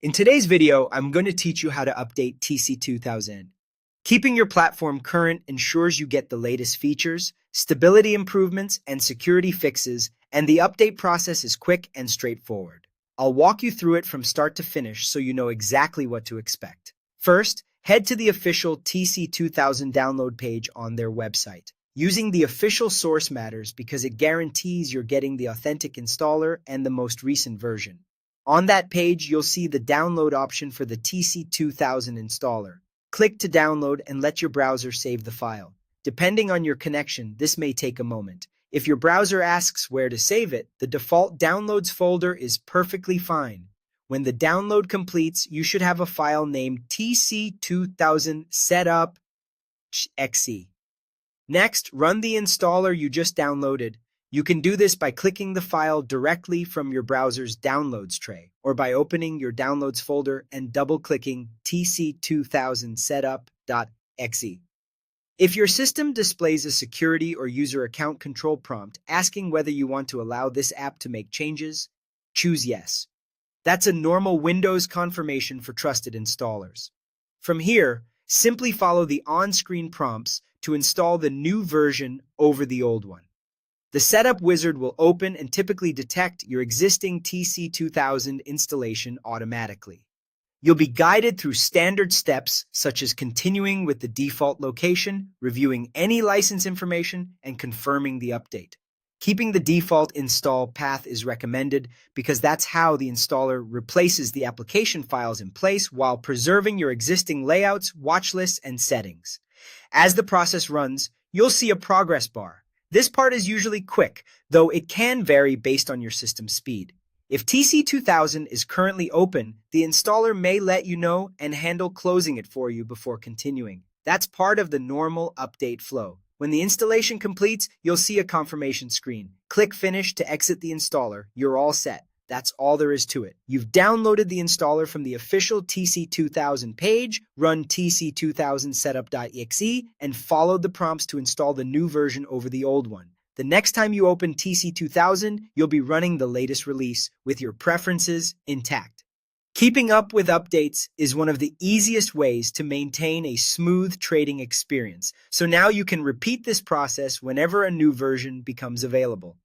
In today's video, I'm going to teach you how to update TC2000. Keeping your platform current ensures you get the latest features, stability improvements, and security fixes, and the update process is quick and straightforward. I'll walk you through it from start to finish so you know exactly what to expect. First, head to the official TC2000 download page on their website. Using the official source matters because it guarantees you're getting the authentic installer and the most recent version. On that page, you'll see the download option for the TC2000 installer. Click to download and let your browser save the file. Depending on your connection, this may take a moment. If your browser asks where to save it, the default downloads folder is perfectly fine. When the download completes, you should have a file named TC2000 setup.exe. Next, run the installer you just downloaded. You can do this by clicking the file directly from your browser's downloads tray, or by opening your downloads folder and double-clicking TC2000 setup.exe. If your system displays a security or user account control prompt asking whether you want to allow this app to make changes, choose yes. That's a normal Windows confirmation for trusted installers. From here, simply follow the on-screen prompts to install the new version over the old one. The setup wizard will open and typically detect your existing TC2000 installation automatically. You'll be guided through standard steps such as continuing with the default location, reviewing any license information, and confirming the update. Keeping the default install path is recommended because that's how the installer replaces the application files in place while preserving your existing layouts, watch lists, and settings. As the process runs, you'll see a progress bar. This part is usually quick, though it can vary based on your system speed. If TC2000 is currently open, the installer may let you know and handle closing it for you before continuing. That's part of the normal update flow. When the installation completes, you'll see a confirmation screen. Click Finish to exit the installer. You're all set. That's all there is to it. You've downloaded the installer from the official TC2000 page, run TC2000 setup.exe, and followed the prompts to install the new version over the old one. The next time you open TC2000, you'll be running the latest release with your preferences intact. Keeping up with updates is one of the easiest ways to maintain a smooth trading experience, so now you can repeat this process whenever a new version becomes available.